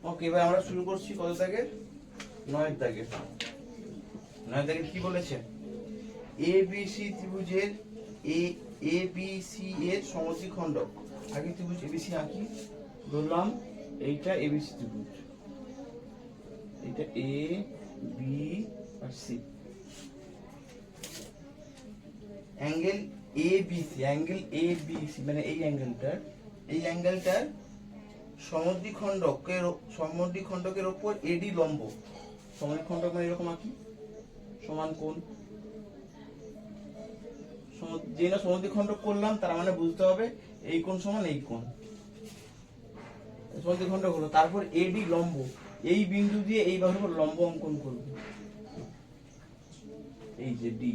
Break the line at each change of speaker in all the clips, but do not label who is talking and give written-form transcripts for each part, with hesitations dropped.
ওকে, এবার আমরা শুরু করছি কত দাগের? 9 দাগের। 9 দাগের কি বলেছে? এবিসি ত্রিভুজের এবিসি এর সমদ্বিখণ্ডক। আগে ত্রিভুজ এবিসি আঁকি। ধরলাম এইটা এবিসি ত্রিভুজ, এটা এ বি আর C. Angle ABC, angle ABC মানে এই অ্যাঙ্গেলটার সমদ্বিখণ্ডকের উপর এডি লম্ব। সমদ্বিখণ্ডক মানে এরকম আঁকি, সমান কোণ। যে না সমদ্বিখণ্ডক করলাম তার মানে বুঝতে হবে এই কোণ সমান এই কোণ। সমদ্বিখণ্ডক হলো, তারপর এডি লম্ব, এই বিন্দু দিয়ে এই বাহুর উপর লম্ব অঙ্কন করব। এই যে ডি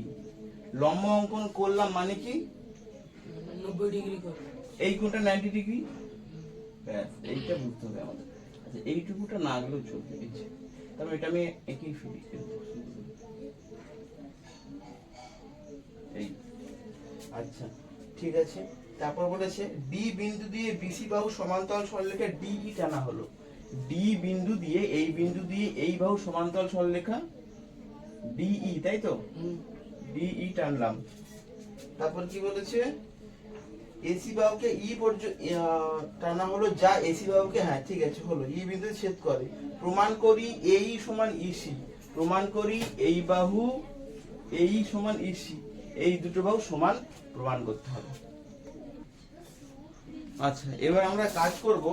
লম্ব অঙ্কন করলাম মানে কি
90 ডিগ্রি করে,
এই কোণটা 90 ডিগ্রি। ব্যাস, এইটা বুঝতে হবে আমাদের। আচ্ছা, এইটুকুটা না গেলেও চলবে। তবে এটা আমি একই ফিরি। এই আচ্ছা ঠিক আছে। তারপর বলেছে ডি বিন্দু দিয়ে বিসি বাহু সমান্তরাল সরলরেখা ডিই টানা হলো। ডি বিন্দু দিয়ে এই বাহু সমান্তরাল সরলরেখা ডিই, তাই তো? ডিই টানলাম। তারপর কি বলেছে? এসি বাহুকে ই পর্যন্ত টানা হলো, যা এসি বাহুকে, হ্যাঁ ঠিক আছে হলো, ই বিন্দুতে ছেদ করে। প্রমাণ করি এই সমান ইসি। প্রমাণ করি এই বাহু এই সমান ইসি, এই দুটো বাহু সমান প্রমাণ করতে হবে। আচ্ছা, এবার আমরা কাজ করব।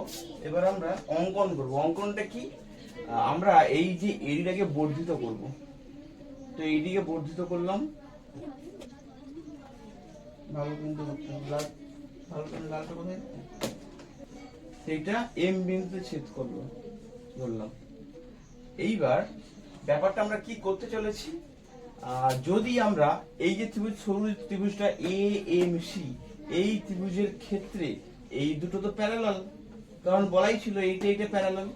এবার আমরা অঙ্কন করব। অঙ্কনটা কি? আমরা এই যে এডিটাকে বর্ধিত করব। তো এইদিকে বর্ধিত করলাম, ভালো কিন্তু লালটা কোথায়? সেইটা এম বিন্দুতে ছেদ করলো বললাম। এইবার ব্যাপারটা আমরা কি করতে চলেছি? যদি আমরা এই যে সরু ত্রিভুজটা এ এম সি, এই ত্রিভুজের ক্ষেত্রে এই দুটো তো প্যারালাল, কারণ বলাই ছিল এইটা প্যারালাল।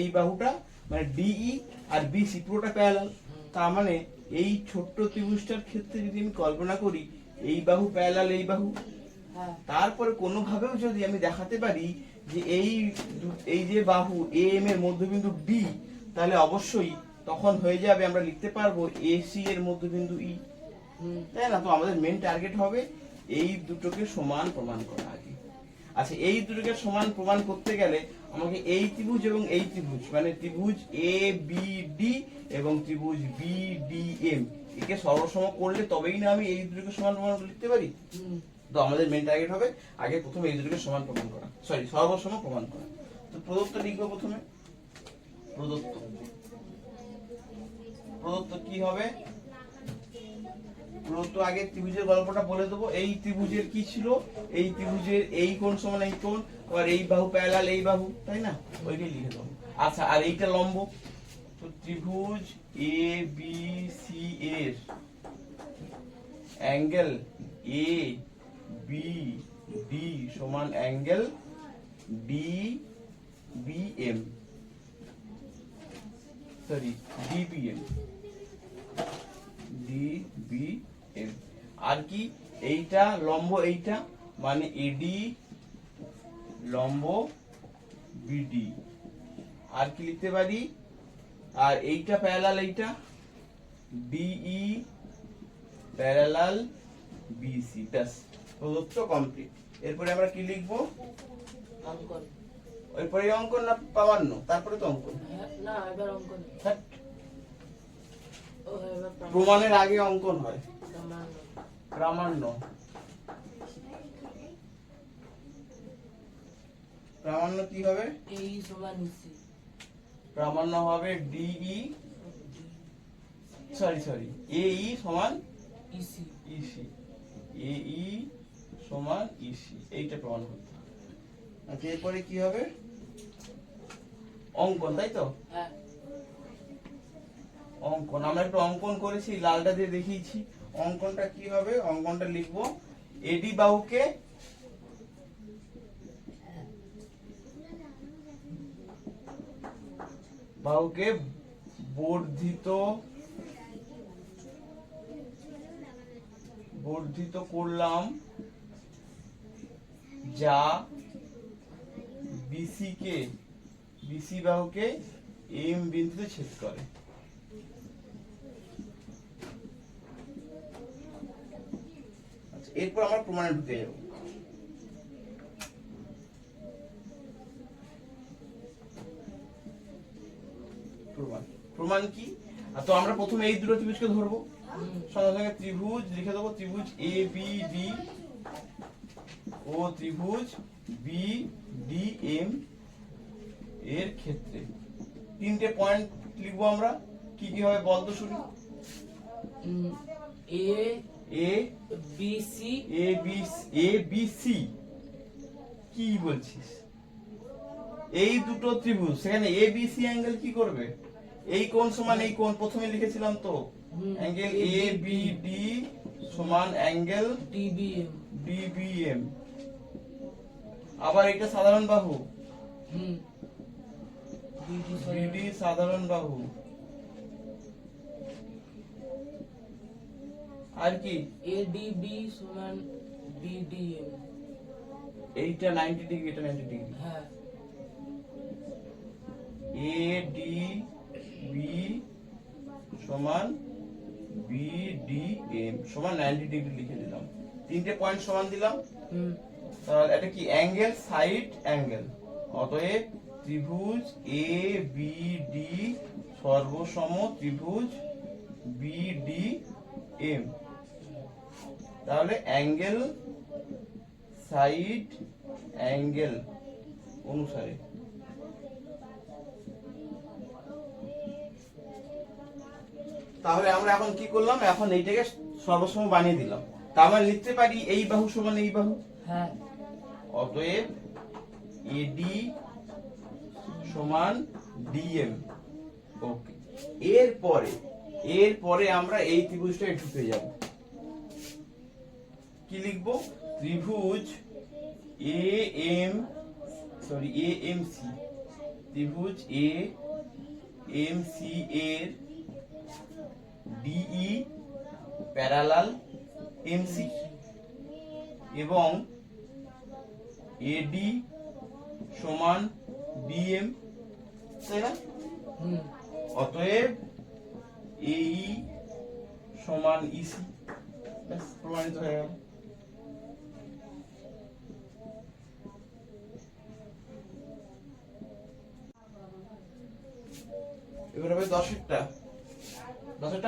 এই বাহুটা মানে ডিই আর বিসি পুরোটা প্যারালাল। তার মানে এই ছোট্ট ত্রিভুজটার ক্ষেত্রে যদি আমি কল্পনা করি এই বাহু প্যারালাল এই বাহু, তারপরে কোনোভাবেও যদি আমি দেখাতে পারি যে এই যে বাহু এ এম এর মধ্যবিন্দু বি, তাহলে অবশ্যই তখন হয়ে যাবে, আমরা লিখতে পারবো এসি এর মধ্যবিন্দু ই, তাই না? তো আমাদের মেন টার্গেট হবে এই দুটোকে সমান প্রমাণ করা আগে। আচ্ছা, এই দুটোকে সমান প্রমাণ করতে গেলে আমাকে এই ত্রিভুজ এবং এই ত্রিভুজ মানে ত্রিভুজ এ বি ডি এবং ত্রিভুজ বি ডি এম একে সর্বসম করলে তবেই না আমি এই দুটোকে সমান প্রমাণ লিখতে পারি। তো আমাদের মেন টার্গেট হবে আগে প্রথমে এই দুটোকে সমান প্রমাণ করা, সর্বসম প্রমাণ করা। তো প্রদত্ত লিখবো প্রথমে। প্রদত্ত কি হবে? প্রদত্ত আগে ত্রিভুজের গল্পটা বলে দেবো। এই ত্রিভুজের কি ছিল? এই ত্রিভুজের এই কোণ সমান এই কোণ, আর এই বাহু প্যারালাল এই বাহু, তাই না? ওইটাই লিখে দেবো। আচ্ছা, আর এইটা লম্ব। তো ত্রিভুজ এ বি সি এর অ্যাঙ্গেল এ বি ডি সমান angle D B M, sorry DBM, DBM. আর কি? এইটা লম্ব এইটা মানে এডি লম্ব বিডি। আর কি লিখতে পারি? আর এইটা প্যারালাল এইটা ডিই প্যারালাল বিসি। ব্যাস, প্রদত্ত কমপ্লিট। এরপরে আমরা কি লিখবো?
অঙ্কন।
এরপরে অঙ্কন না প্রামাণ্য? তারপরে তো অঙ্কন।
না, এবার অঙ্কন।
প্রমাণের আগে অঙ্কন হয়। প্রামাণ্য। প্রামাণ্য কি হবে?
এই সমান ইসি।
প্রামাণ্য হবে ডিই সরি এই সমান
ইসি।
ইসি, এই সমান ইসি, এইটা প্রমাণ করতে হবে। আচ্ছা, এরপরে কি হবে? অঙ্কন, তাই তো?
হ্যাঁ,
অঙ্কন। আমরা একটু অঙ্কন করেছি, লালটা দিয়ে দেখিয়েছি। অঙ্কনটা কি হবে? অঙ্কনটা লিখবো এডি বাহুকে বর্ধিত করলাম, যা বিসি কে বিসি বাহুকে এম বিন্দুতে ছেদ করে। আচ্ছা, এরপর আমরা প্রমাণে ঢুকে যাব। প্রমাণ কি? তো আমরা প্রথমে এই দুটো ত্রিভুজকে ধরবো, সঙ্গে সঙ্গে ত্রিভুজ লিখে দেবো, ত্রিভুজ এ বি ডি ও ত্রিভুজ বি ডি এম এর ক্ষেত্রে তিনটে পয়েন্ট লিখবো আমরা। কি কি হবে বলতো শুনি?
এ
এ
বি সি,
এ বি সি। কি বলছিস? এই দুটো ত্রিভুজ, সেখানে এ বি সি অ্যাঙ্গেল কি করবে? এই কোণ সমান এই কোণ, প্রথমে লিখেছিলাম তো, অ্যাঙ্গেল এ বি ডি সমান অ্যাঙ্গেল
ডিবিএম।
ডিবিএম। আবার এটা সাধারণ বাহু, বিডি সাধারণ বাহু। আর কি?
এডিবি সমান বিডিএম।
এইটা 90 ডিগ্রি, এটা 90 ডিগ্রি।
হ্যাঁ,
এ ডি বি সমান বি ডি এম সমান 90 ডিগ্রি লিখে দিলাম। তিনটে পয়েন্ট সমান দিলাম। তাহলে এটা কি? Angle, side angle. অতএব ত্রিভুজ এ বি ডি সর্বসম ত্রিভুজ বি ডি এম। তাহলে অ্যাঙ্গেল, সাইড অ্যাঙ্গেল অনুসারে তাহলে আমরা এখন কি করলাম? এখন এইটাকে সর্বসম বানিয়ে দিলাম। তা আমরা লিখতে পারি এই বাহু সমান এই বাহু।
হ্যাঁ,
অতএব এডি সমান ডিএম। ওকে, এরপরে আমরা এই ত্রিভুজটায় ঢুকে যাব। কি লিখবো? ত্রিভুজ এ এম সি, ত্রিভুজ এ এম সি এর ডিই প্যারালাল এমসি এবং এডি সমান বিএম, তাই না? অতএব এই সমান ইসি। ব্যাস, প্রমাণিত হয়ে গেল। এবার হবে 10-এরটা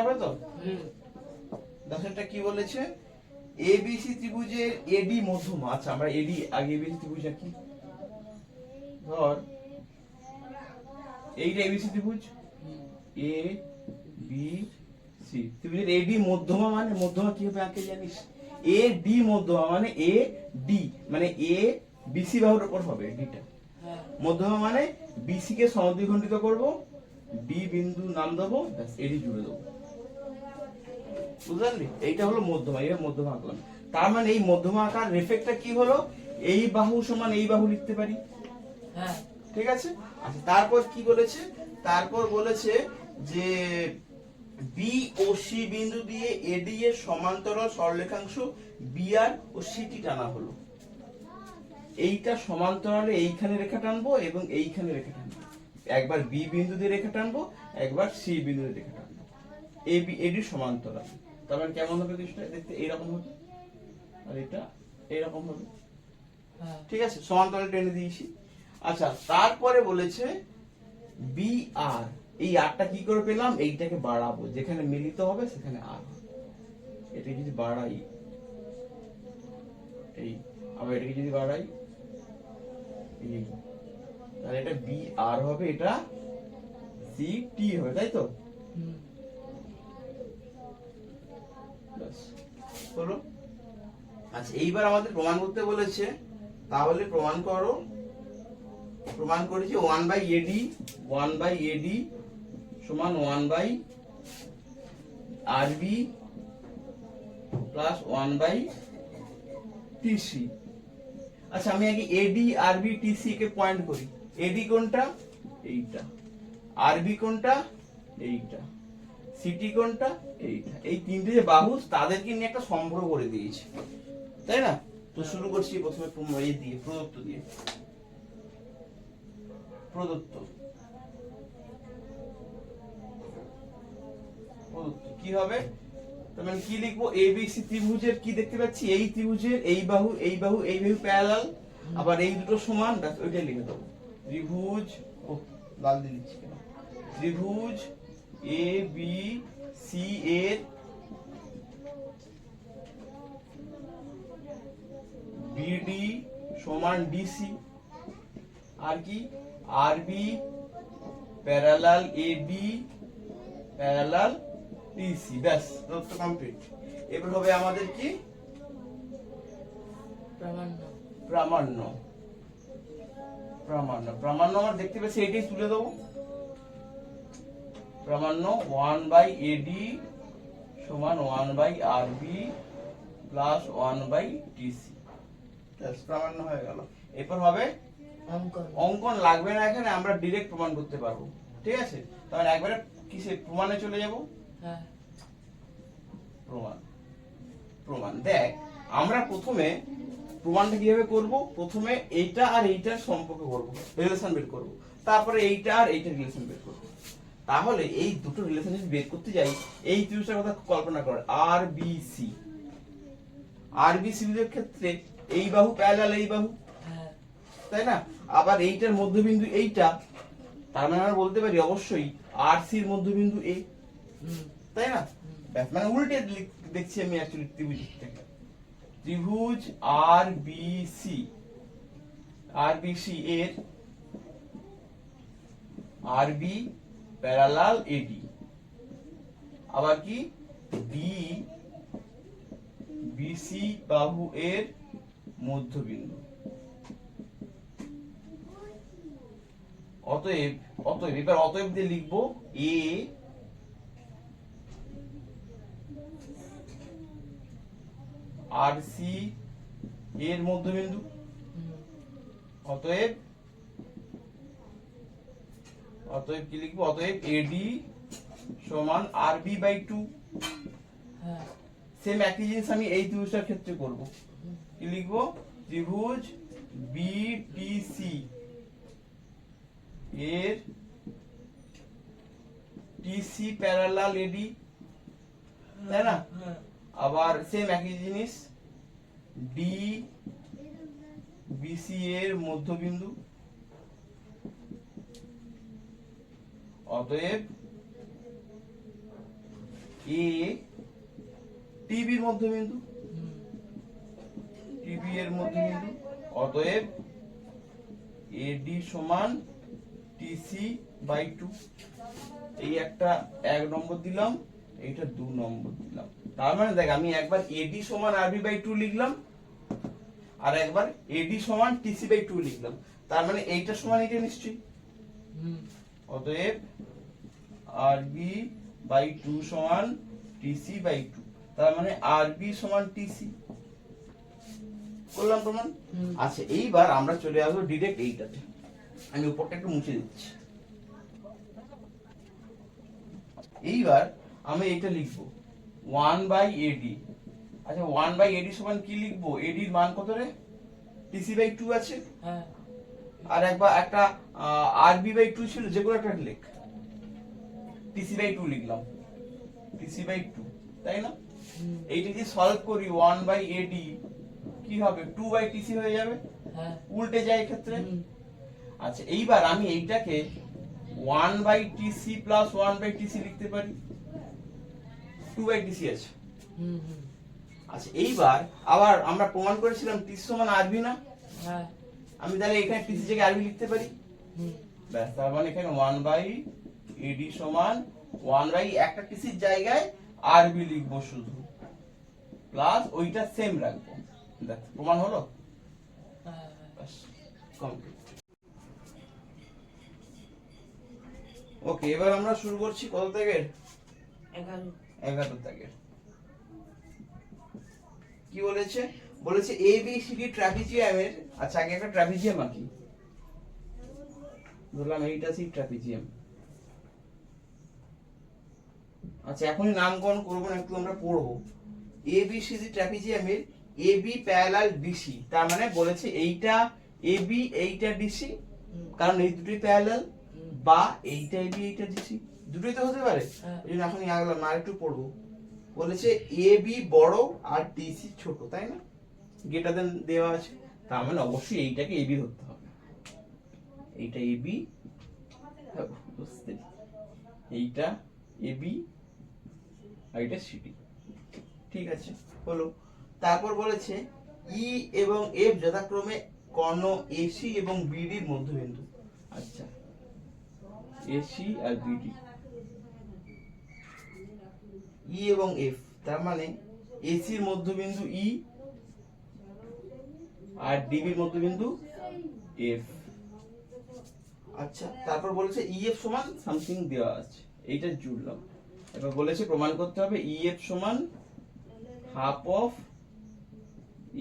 হবে তো? 10-এরটা কি বলেছে? এবিসি ত্রিভুজের এডি মধ্যমা। আচ্ছা, আমরা এডি আগে এবিসি ত্রিভুজ কি ধর, এইটা এবিসি ত্রিভুজ, এ বি সি ত্রিভুজের এডি মধ্যমা। মানে মধ্যমা কি হবে আগে জানিস? এ ডি মধ্যমা মানে এ ডি মানে এ বিসি বাহুর উপর হবে ডিটা। মধ্যমা মানে বিসি কে সমদ্বিখণ্ডিত করব, ডি বিন্দু নাম দেবো, ব্যাস এডি জুড়ে দেবো। বুঝলি? এইটা হলো মধ্যমা। এবার মধ্যমা আঁকলাম। তার মানে এই মধ্যমা আঁকার রেফেক্টটা কি হলো? এই বাহু সমান এই বাহু লিখতে পারি।
হ্যাঁ,
ঠিক আছে। আচ্ছা, তারপর কি বলেছে? তারপর বলেছে যে বি ও সি বিন্দু দিয়ে এডি এর সমান্তরাল সরলরেখাংশ বিআর ও সিটি টানা হলো। এইটা সমান্তরালে এইখানে রেখা টানবো এবং এইখানে রেখা টানবো। একবার বি বিন্দু দিয়ে রেখা টানবো, একবার সি বিন্দু দিয়ে রেখা টানবো। এ বি এডি সমান্তরাল। তার মানে কেমন হবে জিনিসটা? দেখতে এইরকম হবে, আর এটা এইরকম হবে। ঠিক আছে, সমান্তরাল টেনে দিয়েছি। আচ্ছা, তারপরে বলেছে বি আর। এই আরটা কি করে পেলাম? এইটাকে বাড়াবো, যেখানে মিলিত হবে সেখানে আর হবে। এটা যদি বাড়াই, এই আবার এটাকে যদি বাড়াই, এই তাহলে এটা বি আর হবে, এটা সি টি হবে, তাই তো? হলো। আচ্ছা, এইবার আমাদের প্রমাণ করতে বলেছে। তাহলে প্রমাণ করো। প্রমাণ করেছি 1/AD সমান 1/RB প্লাস 1/TC। আচ্ছা, আমি আগে AD RB TC কে পয়েন্ট করি। AD কোনটা? এইটা। RB কোনটা? এইটা। সিটি কোনটা? এইটা। এই তিনটে যে বাহু, তাদেরকে নিয়ে একটা সম্পর্ক করে দিয়েছি, তাই না? তো শুরু করছি প্রথমে প্রদত্ত দিয়ে। প্রদত্ত কি হবে, তার মানে কি লিখবো, এবিসি ত্রিভুজের কি দেখতে পাচ্ছি, এই ত্রিভুজের এই বাহু এই বাহু এই বাহু প্যারালাল, আবার এই দুটো সমান, ব্যাস ওইটাই লিখে দেবো। ত্রিভুজ, ও লাল দিয়ে লিখছি কেন, ত্রিভুজ এ বি সি এর বিডি সমান ডিসি, আর কি আরবি প্যারালাল এবি প্যারালাল ডিসি, ব্যাস তথ্য কমপ্লিট। এবার হবে আমাদের কি
প্রামাণ্য।
প্রামাণ্য। প্রামাণ্য প্রামাণ্য আমরা দেখতে পাচ্ছি, এটাই তুলে দেবো। প্রামাণ্য 1/AD সমান 1/RB প্লাস 1/TC, ব্যাস প্রামাণ্য হয়ে গেল। এরপর হবে
অঙ্কন।
অঙ্কন লাগবে না, এখানে আমরা ডাইরেক্ট প্রমাণ করতে পারবো, ঠিক আছে? তাহলে একবারে কিসে প্রমাণে চলে যাব।
হ্যাঁ,
প্রমাণ। প্রমাণ দেখ, আমরা প্রথমে প্রমাণটা কিভাবে করব, প্রথমে এইটা আর এইটার সম্পর্ক করব, রিলেশন বের করব, তারপরে এইটা আর এইটার রিলেশন বের করব। তাহলে এই দুটো রিলেশন যদি বের করতে যাই, এই ত্রিভুজটার কথা কল্পনা কর, আরবিসি। আরবিসি এর ক্ষেত্রে এই বাহু প্যারালাল এই বাহু,
হ্যাঁ,
তাই না? আবার এইটার মধ্যবিন্দু এইটা, তার মানে আমরা বলতে পারি অবশ্যই আরসি এর মধ্যবিন্দু এ,
হুম,
তাই না? ব্যাস, মানে উল্টে দেখছি আমি অ্যাকচুয়ালি ত্রিভুজ থেকে। ত্রিভুজ আরবিসি, আরবিসি এর আরবি প্যারালাল এডি, আবার কি ডি বিসি বাহু এর মধ্যবিন্দু। অতএব অতএব এবার অতএব দিয়ে লিখবো এ আর সি এর মধ্যবিন্দু।
হুম,
অতএব অতএব কি লিখবো, অতএব এডি সমান আরবি বাই 2।
হ্যাঁ,
সেম একই জিনিস আমি এই ত্রিভুজটার ক্ষেত্রে করব। কি লিখবো, ত্রিভুজ বিটিসি এর টিসি প্যারালাল এডি, তাই না?
হ্যাঁ,
আবার সেম একই জিনিস ডি বিসি এর মধ্যবিন্দু। অতএব এ টিবির মধ্যবিন্দু,
হুম,
টিবি এর মধ্যবিন্দু। অতএব এডি সমান টিসি বাই 2। এই একটা 1 নম্বর দিলাম, এইটা 2 নম্বর দিলাম। তার মানে দেখ, আমি একবার এডি সমান আরবি বাই 2 লিখলাম, আর একবার এডি সমান টিসি বাই 2 লিখলাম। তার মানে এইটা সমান এটা নিশ্চয়ই।
হুম,
অতএব আরবি বাই 2 সমান টিসি বাই 2, তার মানে আরবি সমান টিসি। করলাম প্রমাণ।
হুম,
আচ্ছা, এইবার আমরা চলে আসবো ডাইরেক্ট এইটাতে। আমি উপরটা একটু মুছে দিচ্ছি। এইবার আমি এটা লিখবো 1/AD। আচ্ছা, 1/AD সমান কি লিখবো, এডি এর মান কত রে, টিসি বাই 2 আছে,
হ্যাঁ,
আর একবার একটা আরবি বাই 2 ছিল, যে কোনো একটা লিখ, টিসি বাই 2 লিখলাম, টিসি বাই 2, তাই না?
হুম,
এইটা যদি সলভ করি 1/AD কি হবে, 2/TC হয়ে যাবে,
হ্যাঁ,
উল্টে যায় এক্ষেত্রে।
হুম,
আচ্ছা, এইবার আমি এইটাকে 1/TC প্লাস 1/TC লিখতে পারি, 2/TC আছে।
হুম, হুম,
আচ্ছা, এইবার আবার আমরা প্রমাণ করেছিলাম টিসি সমান আরবি না,
হ্যাঁ,
আমি তাহলে এখানে টিসি জায়গায় আরবি লিখতে পারি।
হুম,
ব্যাস, তার মানে এখানে 1/AD সমান 1/ একটা টিসির জায়গায় আরবি লিখবো শুধু, প্লাস ওইটা সেম রাখবো। দেখ, প্রমাণ হলো।
হ্যাঁ,
ব্যাস, কমপ্লিট। ওকে, এবার আমরা শুরু করছি কত থেকে,
11,
11 থেকে। কি বলেছে, বলেছে এ বি সি ডি ট্রাপিজিয়ামের, আচ্ছা আগে একটা ট্রাপিজিয়াম আঁকি, ধরলাম এইটা সি ট্রাপিজিয়াম। আচ্ছা, এখনই নামকরণ করবো না, একটু আমরা পড়বো। এ B C D ট্রাপিজিয়ামের A B parallel DC, তার মানে বলেছে এইটা এ বি এইটা ডিসি, কারণ এই দুটোই প্যারালাল,
হুম।
বা এইটা এবি এইটা ডিসি, দুটোই তো হতে পারে।
হ্যাঁ।
এই জন্য এখন আগলাম না, আরেকটু পড়বো। বলেছে এ বি বড় আর ডিসি ছোট, তাই না? গ্রেটার দেন দেওয়া আছে, তার মানে অবশ্যই এইটাকে এবি ধরতে হবে। এইটা এবি, বুঝতে, এইটা এবি আর এটা সিডি। ঠিক আছে, হলো। তারপর বলেছে ই এবং এফ যথাক্রমে কর্ণ এসি এবং বিডির মধ্যবিন্দু। আচ্ছা, এসি আর বিডি, ই এবং এফ, তার মানে এসির মধ্যবিন্দু ই আর ডিবির মধ্যবিন্দু এফ। আচ্ছা, তারপর বলেছে ইএফ সমান সামথিং দেওয়া আছে, এইটা জুড়লাম। এবার বলেছে প্রমাণ করতে হবে ইএফ সমান half of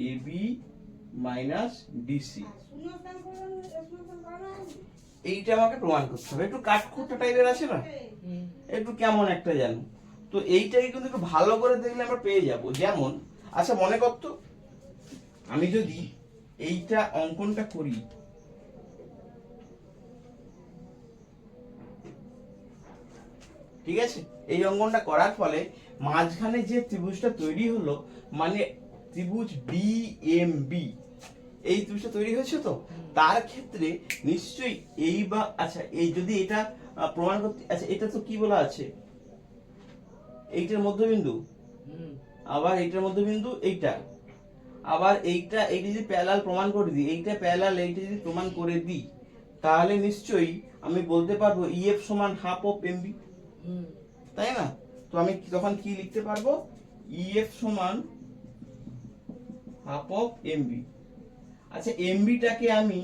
AB minus DC. এইটা আমাকে প্রমাণ করতে হবে। একটু কাঠখোট্টা টাইপের আছে না,
হুম।
একটু কেমন একটা জানো, তো এইটাকে কিন্তু একটু ভালো করে দেখলে আমরা পেয়ে যাব। যেমন, আচ্ছা মনে করতো আমি যদি এইটা অঙ্কনটা করি, ঠিক আছে, এই অঙ্কনটা করার ফলে মাঝখানে যে ত্রিভুজটা তৈরি হলো, মানে ত্রিভুজ ডিএমবি, এই ত্রিভুজটা তৈরি হয়েছে, তো তার ক্ষেত্রে নিশ্চয়ই এই বা, আচ্ছা এই যদি এটা প্রমাণ করতে, আচ্ছা এটা তো কি বলা আছে, এইটার মধ্যবিন্দু,
হুম।
আবার এইটার মধ্যবিন্দু এইটা, আবার এইটা এইটা যদি প্যারালাল প্রমাণ করে দিই, এইটা প্যারালাল এইটা যদি প্রমাণ করে দিই, তাহলে নিশ্চয়ই আমি বলতে পারবো ইএফ সমান হাফ অফ এমবি,
হুম।
তাই না? তো আমি তখন কি লিখতে পারবো, ইএফ সমান হাফ অফ এমবি। আচ্ছা এমবিটাকে আমি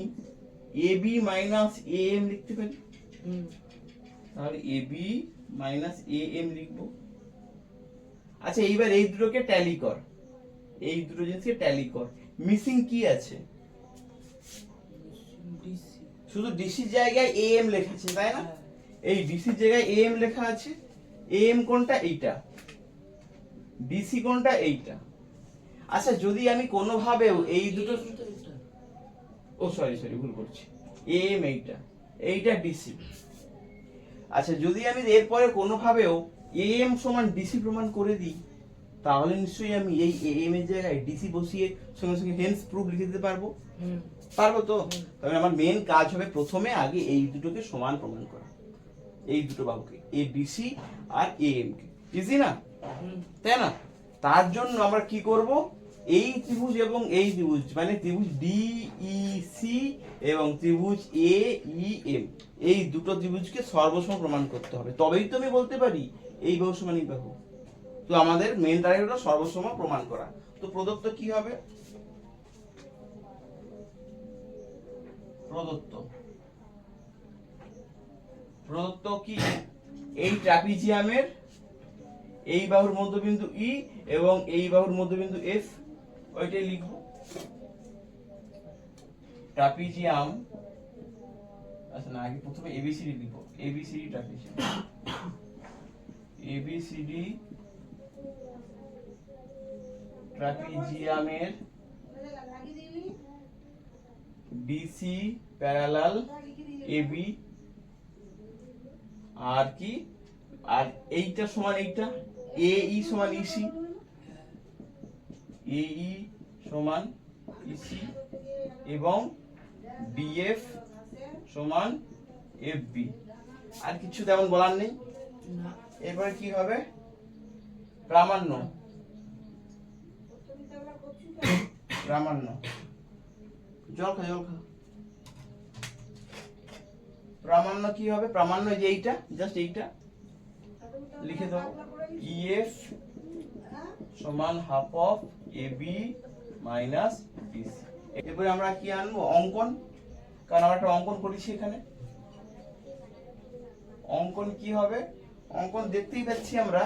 এবি মাইনাস এ এম লিখতে পারি,
হুম।
তাহলে এবি মাইনাস এ এম লিখবো। আচ্ছা এইবার এই দুটোকে ট্যালি কর, এই দুটো জিনিসকে ট্যালি কর। মিসিং কি আছে?
ডিসি।
শুধু ডিসির জায়গায় এ এম লেখা আছে, তাই না?
হ্যাঁ।
এই ডিসির জায়গায় এ এম লেখা আছে, এ এম কোনটা, এইটা, ডিসি কোনটা, এইটা। আচ্ছা যদি আমি কোনোভাবেও এই দুটো,
কিন্তু এটা।
ও সরি সরি ভুল করছি, এ এম এইটা, এইটা ডিসি। আচ্ছা যদি আমি এরপরে কোনোভাবেও এ এম সমান ডিসি প্রমাণ করে দিই, তাহলে নিশ্চয়ই আমি এই এ এম এর জায়গায় ডিসি বসিয়ে সঙ্গে সঙ্গে হেন্স প্রুফ লিখে দিতে পারবো,
হুম।
পারবো তো? তবে আমার মেন কাজ হবে প্রথমে আগে এই দুটোকে সমান প্রমাণ করা, এই দুটো বাহুকে, এ ডিসি আর এ এম কে। ইজি না,
হুম।
তাই না? তার জন্য আমরা কি করব, এই ত্রিভুজ এবং এই ত্রিভুজ, মানে ত্রিভুজ ডিইসি এবং ত্রিভুজ এইএম, এই দুটো ত্রিভুজকে সর্বসম প্রমাণ করতে হবে, তবেই তো আমি বলতে পারি এই বাহু সমান এই বাহু। তো আমাদের মেন টার্গেট হলো সর্বসম প্রমাণ করা। তো প্রদত্ত কি হবে, প্রদত্ত প্রদত্ত কি, এই ট্রাপিজিয়ামের এই বাহুর মধ্যবিন্দু ই এবং এই বাহুর মধ্যবিন্দু এফ, ওইটাই লিখব। ট্রাপিজিয়াম, আচ্ছা না আগে প্রথমে এবিসিডি লিখব, এবিসিডি ট্রাপিজিয়াম, এবিসিডি ট্রাপিজিয়ামের ডিসি প্যারালাল এবি, আর কি, আর এইটা সমান এইটা, এ ই সমান ইসি, এ ই সমান ইসি এবং ডিএফ সমান এফ বি। আর কিছু তেমন বলার নেই।
না।
এরপরে কি হবে, প্রামাণ্য, প্রামাণ্য, জল খা জল খা। প্রামাণ্য কি হবে, প্রামাণ্য যে এইটা, জাস্ট এইটা লিখে দাও, ইএফ সমান half of AB minus DC. এরপরে আমরা কি আনবো, অঙ্কন, কারণ আমরা একটা অঙ্কন করেছি এখানে। অঙ্কন কি হবে, অঙ্কন দেখতেই পাচ্ছি আমরা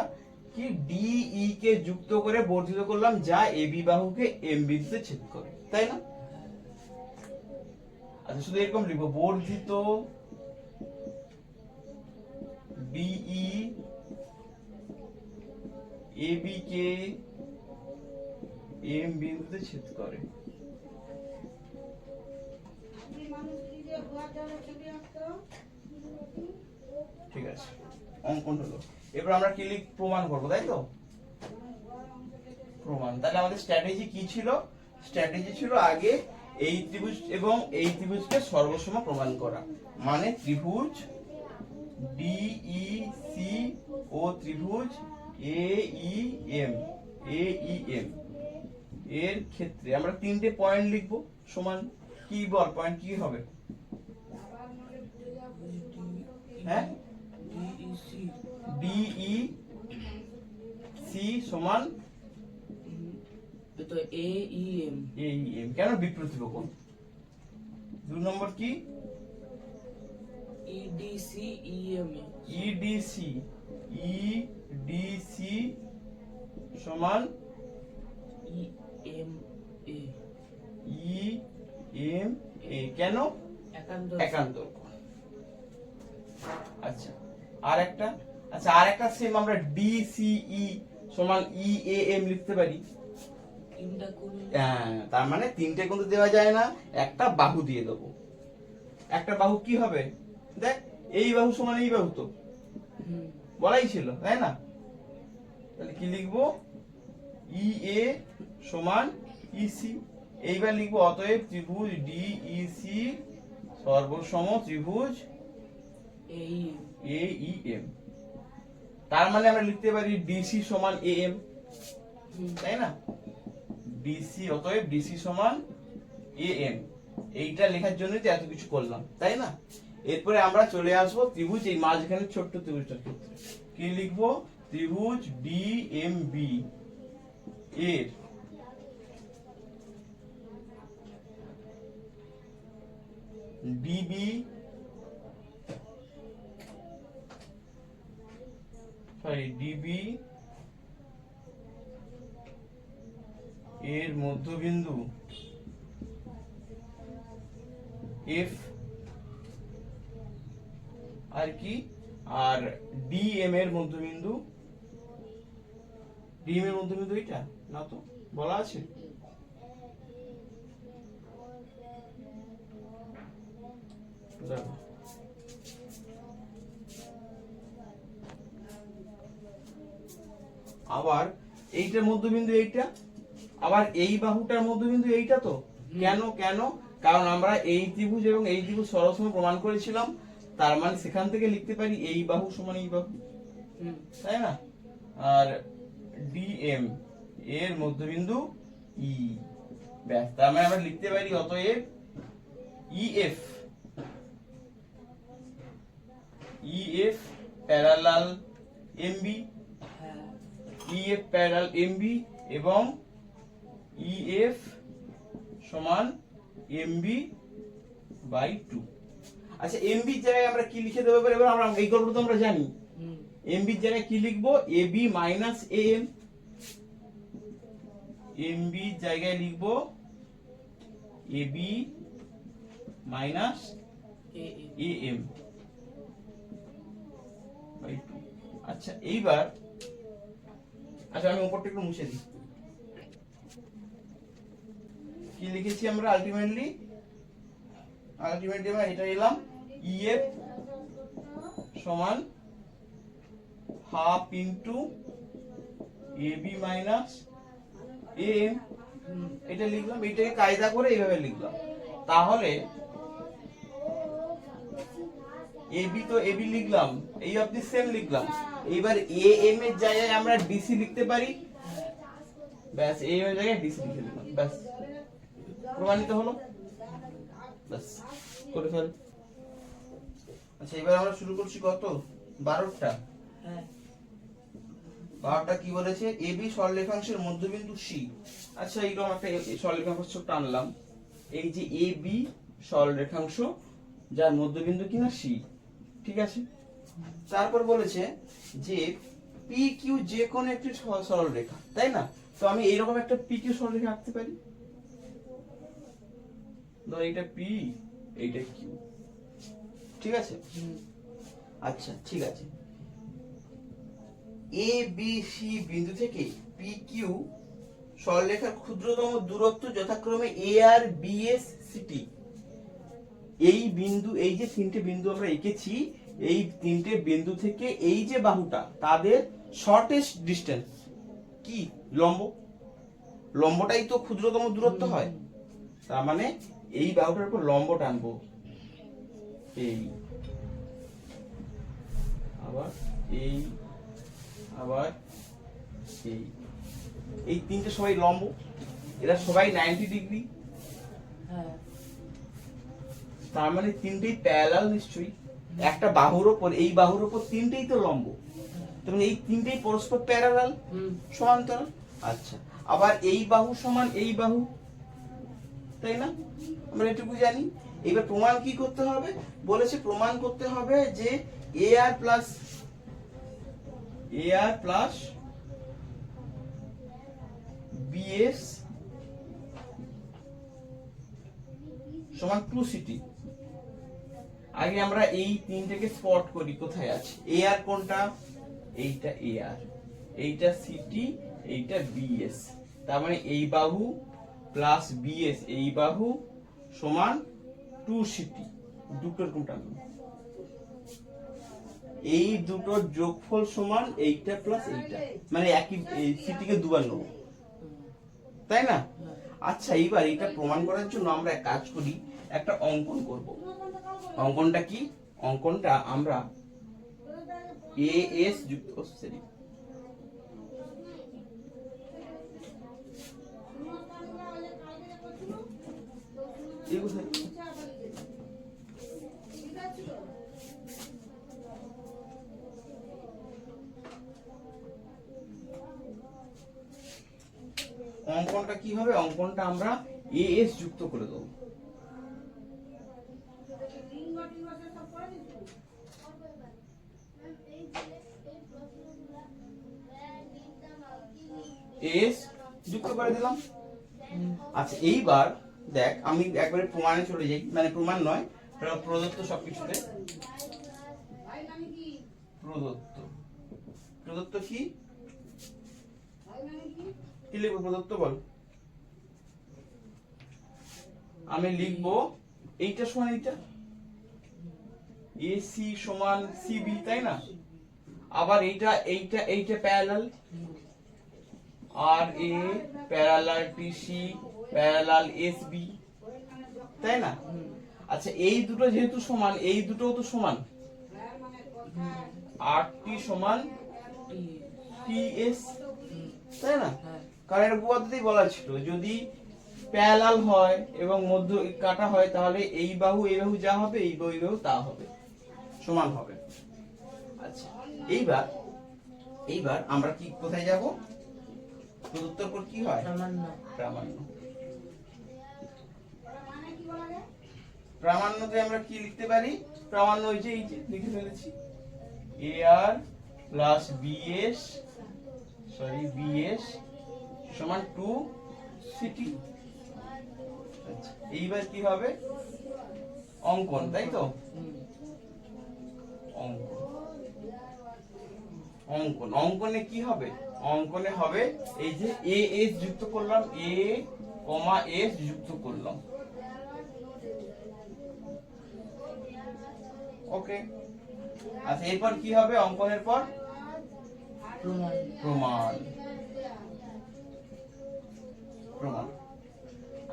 কি ডিই কে যুক্ত করে বর্ধিত করলাম, যা এবি বাহুকে এম বিন্দুতে ছেদ করে, তাই না? আচ্ছা শুধু এরকম লিখবো, বর্ধিত ডিই এবি কে এম বিন্দুতে ছেদ করে। ঠিক আছে, অঙ্কন হলো। এবার আমরা কি প্রমাণ করবো, তাই তো? প্রমাণ। তাহলে আমাদের স্ট্র্যাটেজি কি ছিল? স্ট্র্যাটেজি ছিল আগে এই ত্রিভুজ এবং এই ত্রিভুজকে সর্বসম প্রমাণ করা, মানে ত্রিভুজ ডিইসি ও ত্রিভুজ এইএম এর ক্ষেত্রে আমরা তিনটে পয়েন্ট লিখবো সমান। কি বল, পয়েন্ট কি হবে? হ্যাঁ, ডিইসি সমান
তো এইএম।
এইএম কেন? বিপ্রতিভ কোণ। 2 নম্বর কি?
EDC EM.
ইডিসি সমান
ইএম এ।
ইএম এ কেন? একান্তর কোণ। আচ্ছা, আর একটা সেম আমরা ডিসিই সমান ইএএম লিখতে পারি। হ্যাঁ, তার মানে তিনটে কিন্তু দেওয়া যায় না, একটা বাহু দিয়ে দেবো। একটা বাহু কি হবে? দেখ, এই বাহু সমান এই বাহু, তো বলাই ছিল, তাই না? তাহলে কি লিখবো? ইএ সমান ইসি। এইবার লিখবো অতএব ত্রিভুজ ডিইসি সর্বসম ত্রিভুজ এইএম। তার মানে আমরা লিখতে পারি ডিসি সমান এএম, তাই না? ডিসি, অতএব ডিসি সমান এএম। এইটা লেখার জন্য তো এত কিছু করলাম, তাই না? এরপরে আমরা চলে আসবো ত্রিভুজ এই মাঝখানে ছোট্ট ত্রিভুজটার ক্ষেত্রে। কি লিখবো? ত্রিভুজ ডিএমবি এর ডিবি এর মধ্যবিন্দু এফ আর কি, আর ডিএম এর মধ্যবিন্দু, এটা না তো বলা আছে? দেখো, আবার এইটার মধ্যবিন্দু এইটা, আবার এই বাহুটার মধ্যবিন্দু এইটা, তো কেন? কারণ আমরা এই ত্রিভুজ এবং এই ত্রিভুজ সরলসম প্রমাণ করেছিলাম, তার মানে সেখান থেকে লিখতে পারি এই বাহু সমান এই বাহু, তাই না? আর ডিএম এর মধ্যবিন্দু ই, ব্যাস। তার মানে আমরা লিখতে পারি অতএব EF parallel MB, EF parallel MB এবং ইএফ সমান এমবি বাই 2। আচ্ছা, এমবি এর জায়গায় আমরা কি লিখে দেবো? এবার আমরা এই গল্পটা তো আমরা জানি। এমবি এর জায়গায় কি লিখবো? AB minus am. এমবি এর জায়গায় লিখবো এবি মাইনাস এএম বাই 2। আচ্ছা, এইবার আমি উপরটা একটু মুছে দিই। কি লিখেছি আমরা? আলটিমেটলি আমরা এটা এলাম ইএফ সমান half into AB minus AM, এটা লিখলাম। এটাকে কায়দা করে এইভাবে লিখলাম। তাহলে এবি তো এবি লিখলাম, এই অবধি সেম লিখলাম। এইবার এএম এর জায়গায় আমরা ডিসি লিখতে পারি, ব্যাস। এএম এর জায়গায় ডিসি লিখে দিলাম, ব্যাস, প্রমাণিত হলো। ব্যাস, করে ফেল। আচ্ছা, এবার আমরা শুরু করছি কত? 12টা। 12টা কি বলেছে? এবি সরলরেখাংশের মধ্যবিন্দু সি। আচ্ছা, এইরকম একটা সরলরেখাংশ টানলাম। এই যে এবি সরলরেখাংশ যার মধ্যবিন্দু কিনা সি, ঠিক আছে? তারপর বলেছে যে পি কিউ যে কোনো একটি সরলরেখা, তাই না? তো আমি এইরকম একটা পি কিউ সরলরেখা আঁকতে পারি। ধর এইটা পি, এইটা কিউ, ঠিক আছে? আচ্ছা, ঠিক আছে। এ বি সি বিন্দু থেকে পি কিউ সরলরেখার ক্ষুদ্রতম দূরত্ব যথাক্রমে এ আর বি এস সিটি। এই বিন্দু, এই যে তিনটে বিন্দু আমরা এঁকেছি, এই তিনটে বিন্দু থেকে এই যে বাহুটা, তাদের শর্টেস্ট ডিস্টেন্স কি? লম্ব। লম্বটাই তো ক্ষুদ্রতম দূরত্ব হয়। তার মানে এই বাহুটার উপর লম্ব টানবো, এই আবার এই আবার এই, এই তিনটে সবাই লম্ব, এরা সবাই 90 ডিগ্রি।
হ্যাঁ।
তার মানে তিনটেই প্যারালাল নিশ্চয়ই। একটা বাহুর উপর, এই বাহুর উপর তিনটেই তো লম্ব, তার মানে এই তিনটেই পরস্পর প্যারালাল, সমান্তরাল। আচ্ছা, আবার এই বাহু সমান এই বাহু, তাই না? আমরা এটুকু জানি। এবার প্রমাণ কি করতে হবে? বলেছে প্রমাণ করতে হবে যে AR প্লাস BS সমান 2CT। আগে আমরা এই তিনটাকে স্পট করি কোথায় আছে। AR কোনটা? এইটা AR, এইটা CT, এইটা BS। তার মানে এই বাহু প্লাস BS এই বাহু সমান 2CT। দুটোর কোনটা? এই দুটোর যোগফল সমান এইটা প্লাস এইটা, মানে একই CT কে দুবার নেব, তাই না? আচ্ছা, এইবার এটা প্রমাণ করার জন্য আমরা এক কাজ করি, একটা অঙ্কন করব। অঙ্কনটা কি? অঙ্কনটা আমরা AS যুক্ত অঙ্কনটা কি হবে? অঙ্কনটা আমরা AS যুক্ত করে দেবো। AS যুক্ত করে দিলাম। আচ্ছা, এইবার দেখ, আমি একবারে প্রমাণে চলে যাই, মানে প্রমাণ নয়, প্রদত্ত সবকিছুতে প্রদত্ত। প্রদত্ত কি কি লিখবো? প্রদত্ত বল। আমি লিখবো এইটা সমান এইটা, AC সমান CB, তাই না? আবার এইটা এইটা এইটা parallel, RA parallel TC parallel SB, তাই না? আচ্ছা, এই দুটো যেহেতু সমান, এই দুটোও তো সমান, RT সমান TS, তাই না? কারণ এর উপপাদ্যতেই বলা ছিল যদি প্যারালাল হয় এবং মধ্য কাটা হয়, তাহলে এই বাহু এই বাহু যা হবে, এই বাহু এই বাহু তা হবে, সমান হবে। আচ্ছা, এইবার এইবার আমরা কি কোথায় যাব? প্রদত্তর পর কি হয়? প্রামাণ্য। প্রামাণ্যতে আমরা কি লিখতে পারি? প্রামাণ্য এই যে লিখে ফেলেছি, AR প্লাস BS সমান 2CT। আচ্ছা, এইবার কি হবে? অঙ্কন, তাই তো? অঙ্কনে কি হবে? অঙ্কনে হবে এই যে AS যুক্ত করলাম, A,S যুক্ত করলাম, ওকে। আচ্ছা, এরপর কি হবে? অঙ্কনের পর প্রমাণ।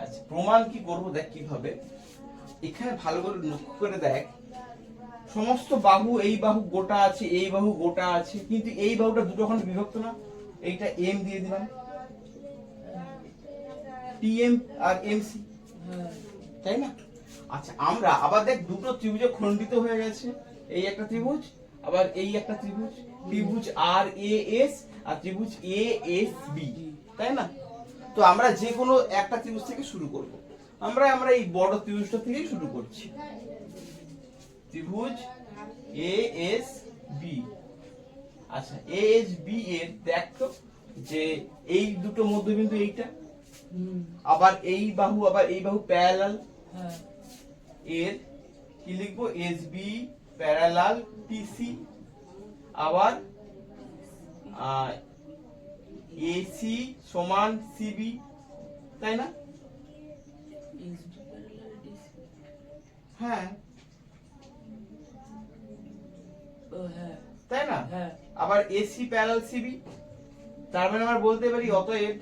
আচ্ছা, প্রমাণ কি করবো দেখ কিভাবে। এখানে ভালো করে লক্ষ্য করে দেখ, সমস্ত বাহু, এই বাহু গোটা আছে, এই বাহু গোটা আছে, কিন্তু এই বাহুটা দুটো খণ্ডে বিভক্ত না। এইটা M দিয়ে দিলাম, TM আর MC, তাই না? আচ্ছা, আমরা আবার দেখ দুটো ত্রিভুজে খণ্ডিত হয়ে গেছে, এই একটা ত্রিভুজ, আবার এই একটা ত্রিভুজ, ত্রিভুজ RAS আর ত্রিভুজ ASB, তাই না? তো আমরা যে কোনো একটা ত্রিভুজ থেকে শুরু করব। আমরা এই বড় ত্রিভুজটা থেকেই শুরু করছি, ত্রিভুজ ASB। আচ্ছা, ASB এর দেখ তো যে এই দুটো মধ্যবিন্দু এইটা, আবার এই বাহু প্যারালাল, এর কি লিখবো? SB প্যারালাল TC, আবার AC সমান CB, তাই না? হ্যাঁ,
ও হ্যাঁ
তাই না?
হ্যাঁ
আবার এসি প্যারালাল সিবি, তার মানে আমরা বলতে পারি অতএব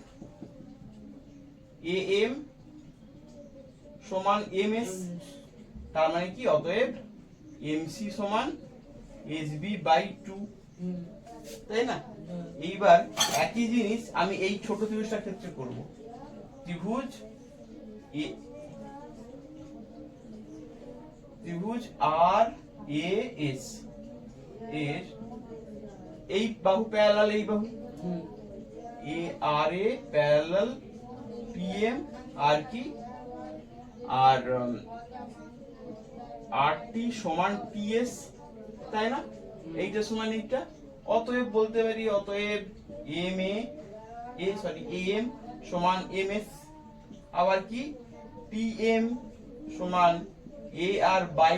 এএম সমান এমএস, তার মানে কি অতএব এমসি সমান এসবি বাই 2,
হুম,
তাই না?
হ্যাঁ,
এইবার একই জিনিস আমি এই ছোট ত্রিভুজটার ক্ষেত্রে করব। ত্রিভুজ ত্রিভুজ আর এ এস এর এই বাহু প্যারালাল এই বাহু,
হুম,
এ আর এ প্যারালাল পিএম আর কি আর আর টি সমান টিএস, তাই না? এইটা সমান এইটা, অতএব বলতে পারি অতএব এম এম সমান এম এস, আবার কি পিএম সমান এ আর বাই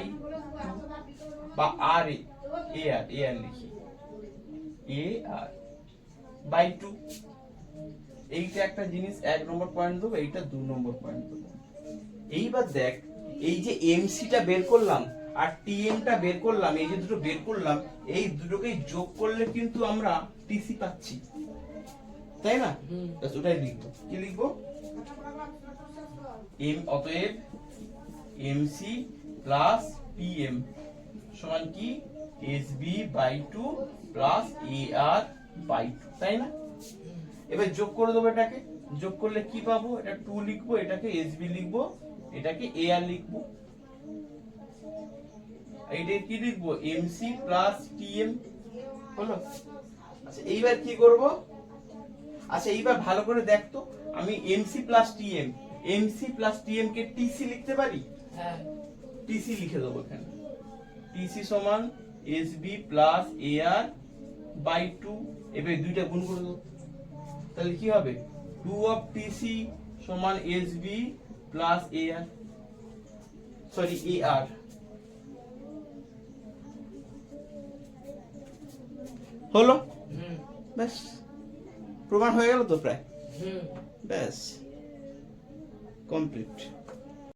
2 বা আর এ আর লিখি এ আর বাই 2। এইটা একটা জিনিস 1 নম্বর পয়েন্ট দেবো, এইটা 2 নম্বর পয়েন্ট দেবো। এইবার দেখ, এই যে এমসিটা বের করলাম আর টিএমটা বের করলাম, এই যে দুটো বের করলাম, এই দুটোকে যোগ করলে কিন্তু আমরা টিসি পাচ্ছি, তাই না?
হুম,
ব্যাস ওটাই লিখবো। কি লিখবো? অতএব এমসি প্লাস পিএম সমান কি SB by 2 plus A R by 2, তাই না? এবার যোগ করে দেবো, এটাকে যোগ করলে কি পাবো? এটা 2 লিখবো, এটাকে এসবি লিখবো, এটাকে এ আর লিখবো, এইটা কি লিখবো? এমসি প্লাস টিএম হলো। আচ্ছা এইবার কি করব? আচ্ছা এইবার ভালো করে দেখ তো, আমি এমসি প্লাস টিএম কে টিসি লিখতে পারি?
হ্যাঁ,
টিসি লিখে দেবো এখানে, টিসি সমান SB plus A R by 2, এবার দুইটা গুণ করে দেবো, তাহলে কি হবে? 2 অফ টিসি সমান SB plus A R, sorry এ আর, হলো।
হুম,
ব্যাস প্রমাণ হয়ে গেল তো প্রায়,
হুম।
ব্যাস কমপ্লিট।